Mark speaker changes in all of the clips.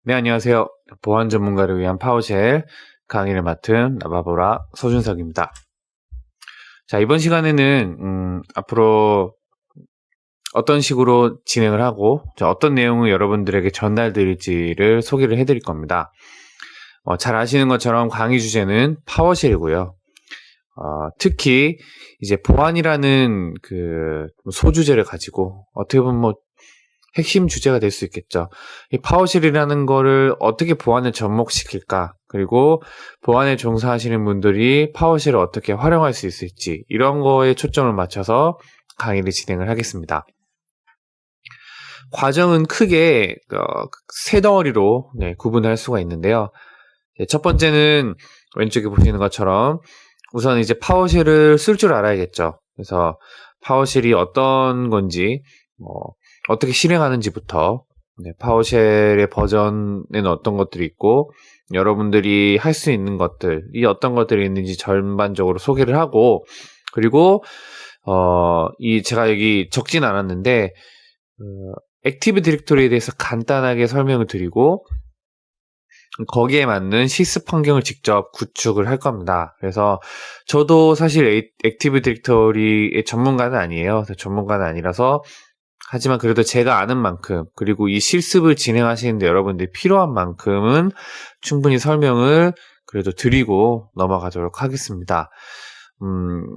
Speaker 1: 네, 안녕하세요. 보안 전문가를 위한 파워쉘 강의를 맡은 나바보라 서준석입니다. 자, 이번 시간에는 앞으로 어떤 식으로 진행을 하고 어떤 내용을 여러분들에게 전달드릴지를 소개를 해드릴 겁니다. 잘 아시는 것처럼 강의 주제는 파워쉘이고요. 특히 이제 보안이라는 그 소주제를 가지고 어떻게 보면 핵심 주제가 될 수 있겠죠. 이 파워쉘이라는 거를 어떻게 보안에 접목시킬까? 그리고 보안에 종사하시는 분들이 파워쉘을 어떻게 활용할 수 있을지 이런 거에 초점을 맞춰서 강의를 진행을 하겠습니다. 과정은 크게 세 덩어리로 구분할 수가 있는데요. 첫 번째는 왼쪽에 보시는 것처럼 우선 이제 파워쉘을 쓸 줄 알아야겠죠. 그래서 파워쉘이 어떤 건지 어떻게 실행하는지부터 파워쉘의 버전에는 어떤 것들이 있고 여러분들이 할 수 있는 것들이 어떤 것들이 있는지 전반적으로 소개를 하고 그리고 제가 여기 적진 않았는데 액티브 디렉토리에 대해서 간단하게 설명을 드리고 거기에 맞는 실습 환경을 직접 구축을 할 겁니다. 그래서 저도 사실 액티브 디렉토리의 전문가는 아니에요. 전문가는 아니라서 하지만 그래도 제가 아는 만큼 그리고 이 실습을 진행하시는데 여러분들이 필요한 만큼은 충분히 설명을 그래도 드리고 넘어가도록 하겠습니다.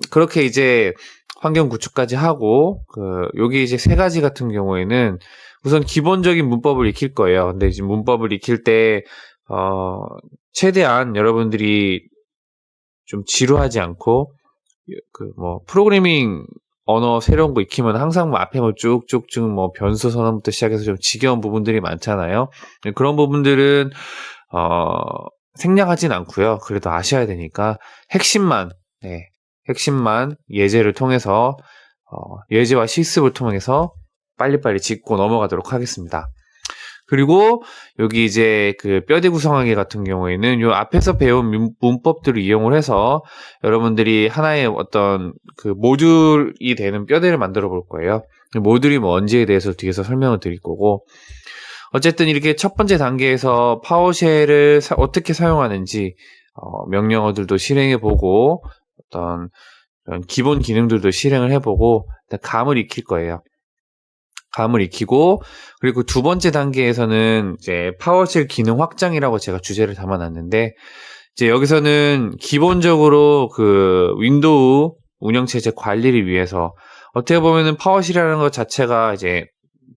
Speaker 1: 그렇게 이제 환경 구축까지 하고 여기 이제 세 가지 같은 경우에는 우선 기본적인 문법을 익힐 거예요. 근데 이제 문법을 익힐 때 최대한 여러분들이 좀 지루하지 않고 프로그래밍 언어 새로운 거 익히면 항상 앞에 쭉쭉쭉 변수 선언부터 시작해서 좀 지겨운 부분들이 많잖아요. 그런 부분들은 생략하진 않고요. 그래도 아셔야 되니까 핵심만 예제를 통해서 예제와 실습을 통해서 빨리빨리 짚고 넘어가도록 하겠습니다. 그리고 여기 이제 뼈대 구성하기 같은 경우에는 요 앞에서 배운 문법들을 이용을 해서 여러분들이 하나의 어떤 모듈이 되는 뼈대를 만들어 볼 거예요. 모듈이 뭔지에 대해서 뒤에서 설명을 드릴 거고 어쨌든 이렇게 첫 번째 단계에서 파워쉘을 어떻게 사용하는지 명령어들도 실행해 보고 어떤 기본 기능들도 실행을 해보고 감을 익힐 거예요. 감을 익히고 그리고 두 번째 단계에서는 이제 파워쉘 기능 확장이라고 제가 주제를 담아놨는데 이제 여기서는 기본적으로 윈도우 운영체제 관리를 위해서 어떻게 보면은 파워쉘이라는 것 자체가 이제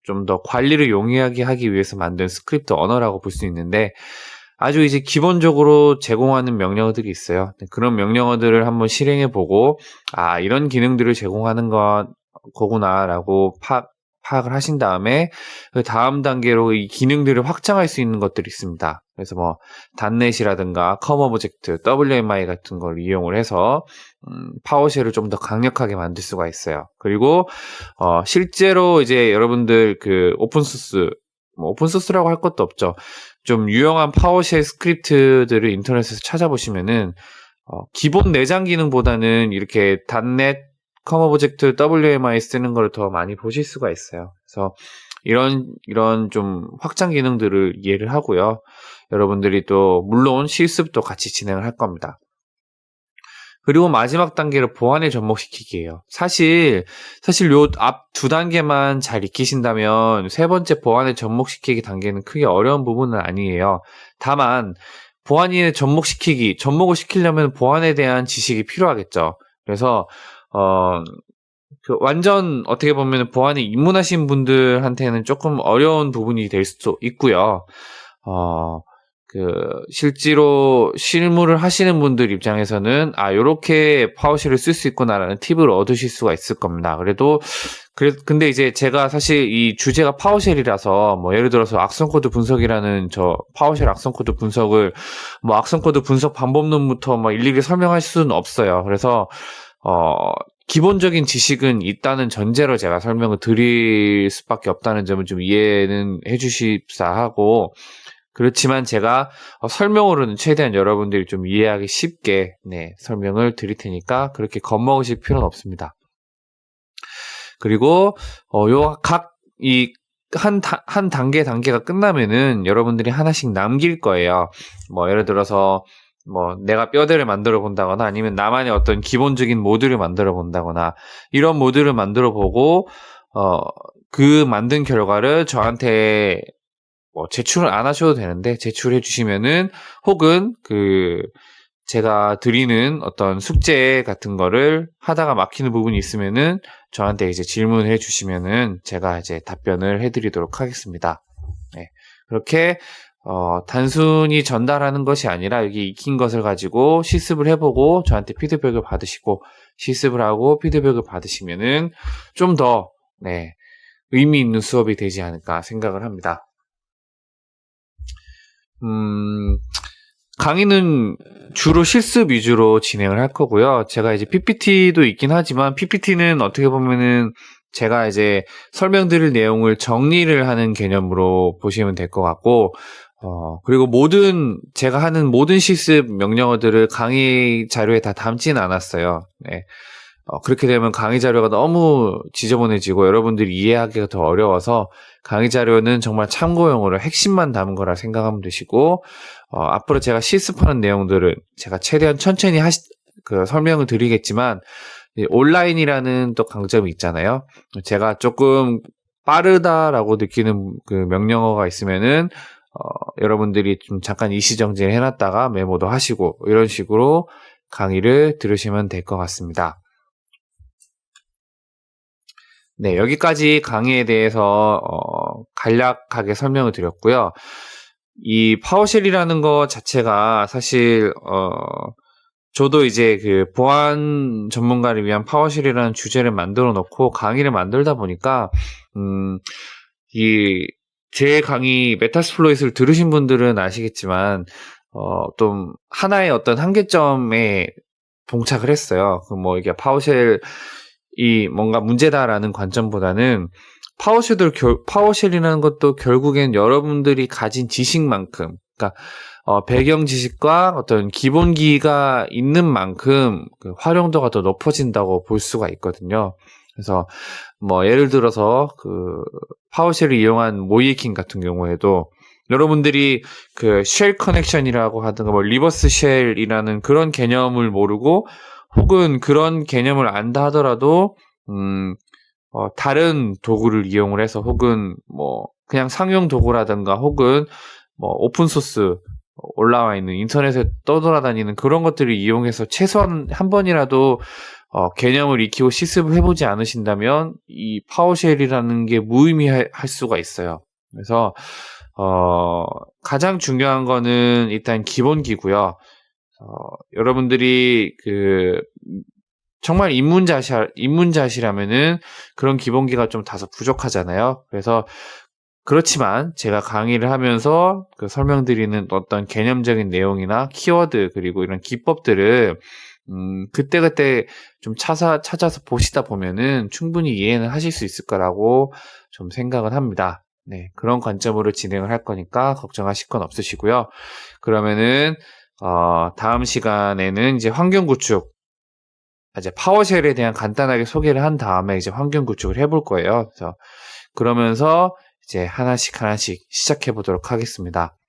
Speaker 1: 좀 더 관리를 용이하게 하기 위해서 만든 스크립트 언어라고 볼 수 있는데 아주 이제 기본적으로 제공하는 명령어들이 있어요. 그런 명령어들을 한번 실행해보고 이런 기능들을 제공하는 거구나라고 파악을 하신 다음에 그 다음 단계로 이 기능들을 확장할 수 있는 것들이 있습니다. 그래서 단넷이라든가 컴 오브젝트, WMI 같은 걸 이용을 해서 파워쉘을 좀 더 강력하게 만들 수가 있어요. 그리고 실제로 이제 여러분들 오픈소스라고 할 것도 없죠. 좀 유용한 파워쉘 스크립트들을 인터넷에서 찾아보시면은 기본 내장 기능보다는 이렇게 단넷 컴 오브젝트 WMI 쓰는 걸 더 많이 보실 수가 있어요. 그래서 이런 좀 확장 기능들을 이해를 하고요. 여러분들이 또 물론 실습도 같이 진행을 할 겁니다. 그리고 마지막 단계로 보안에 접목시키기예요. 사실 요 앞 두 단계만 잘 익히신다면 세 번째 보안에 접목시키기 단계는 크게 어려운 부분은 아니에요. 다만 보안에 접목을 시키려면 보안에 대한 지식이 필요하겠죠. 그래서 완전 어떻게 보면 보안에 입문하신 분들한테는 조금 어려운 부분이 될 수도 있고요. 실제로 실무를 하시는 분들 입장에서는 요렇게 파워쉘을 쓸 수 있구나라는 팁을 얻으실 수가 있을 겁니다. 근데 이제 제가 사실 이 주제가 파워쉘이라서 예를 들어서 악성 코드 분석이라는 파워쉘 악성 코드 분석을 악성 코드 분석 방법론부터 일일이 설명할 수는 없어요. 그래서 기본적인 지식은 있다는 전제로 제가 설명을 드릴 수밖에 없다는 점을 좀 이해는 해주십사 하고 그렇지만 제가 설명으로는 최대한 여러분들이 좀 이해하기 쉽게 설명을 드릴 테니까 그렇게 겁먹으실 필요는 없습니다. 그리고 이 한 단계가 끝나면은 여러분들이 하나씩 남길 거예요. 뭐 예를 들어서 뭐 내가 뼈대를 만들어 본다거나 아니면 나만의 어떤 기본적인 모듈을 만들어 본다거나 이런 모듈을 만들어 보고 그 만든 결과를 저한테 뭐 제출을 안 하셔도 되는데 제출해 주시면은 혹은 제가 드리는 어떤 숙제 같은 거를 하다가 막히는 부분이 있으면은 저한테 이제 질문을 해 주시면은 제가 이제 답변을 해 드리도록 하겠습니다. 네. 그렇게 단순히 전달하는 것이 아니라 여기 익힌 것을 가지고 실습을 해보고 저한테 피드백을 받으시고 실습을 하고 피드백을 받으시면은 좀 더, 네, 의미 있는 수업이 되지 않을까 생각을 합니다. 강의는 주로 실습 위주로 진행을 할 거고요. 제가 이제 PPT도 있긴 하지만 PPT는 어떻게 보면은 제가 이제 설명드릴 내용을 정리를 하는 개념으로 보시면 될 것 같고, 그리고 제가 하는 모든 실습 명령어들을 강의 자료에 다 담지는 않았어요. 네. 그렇게 되면 강의 자료가 너무 지저분해지고 여러분들이 이해하기가 더 어려워서 강의 자료는 정말 참고용으로 핵심만 담은 거라 생각하면 되시고, 앞으로 제가 실습하는 내용들은 제가 최대한 천천히 설명을 드리겠지만, 온라인이라는 또 강점이 있잖아요. 제가 조금 빠르다라고 느끼는 그 명령어가 있으면은, 여러분들이 좀 잠깐 이시정지를 해놨다가 메모도 하시고, 이런 식으로 강의를 들으시면 될 것 같습니다. 네, 여기까지 강의에 대해서 간략하게 설명을 드렸고요. 이 파워쉘이라는 것 자체가 사실 저도 이제 그 보안 전문가를 위한 파워쉘이라는 주제를 만들어 놓고 강의를 만들다 보니까 제 강의 메타스플로잇을 들으신 분들은 아시겠지만 좀 하나의 어떤 한계점에 봉착을 했어요. 이게 파워쉘이 뭔가 문제다라는 관점보다는 파워쉘이라는 것도 결국엔 여러분들이 가진 지식만큼, 그러니까 배경 지식과 어떤 기본기가 있는 만큼 그 활용도가 더 높아진다고 볼 수가 있거든요. 그래서 예를 들어서 파워쉘을 이용한 모이에킹 같은 경우에도 여러분들이 쉘 커넥션이라고 하든가 리버스 쉘이라는 그런 개념을 모르고 혹은 그런 개념을 안다 하더라도 다른 도구를 이용을 해서 혹은 그냥 상용 도구라든가 혹은 오픈소스 올라와 있는 인터넷에 떠돌아다니는 그런 것들을 이용해서 최소한 한 번이라도 개념을 익히고 실습을 해보지 않으신다면 이 파워쉘이라는 게 무의미할 수가 있어요. 그래서 가장 중요한 거는 일단 기본기고요. 여러분들이 정말 입문자시라면은 그런 기본기가 좀 다소 부족하잖아요. 그래서 그렇지만 제가 강의를 하면서 설명드리는 어떤 개념적인 내용이나 키워드 그리고 이런 기법들을 그때그때 좀 찾아서 보시다 보면은 충분히 이해는 하실 수 있을 거라고 좀 생각을 합니다. 네, 그런 관점으로 진행을 할 거니까 걱정하실 건 없으시고요. 그러면은 다음 시간에는 이제 환경 구축, 이제 파워쉘에 대한 간단하게 소개를 한 다음에 이제 환경 구축을 해볼 거예요. 그러면서 이제 하나씩 시작해 보도록 하겠습니다.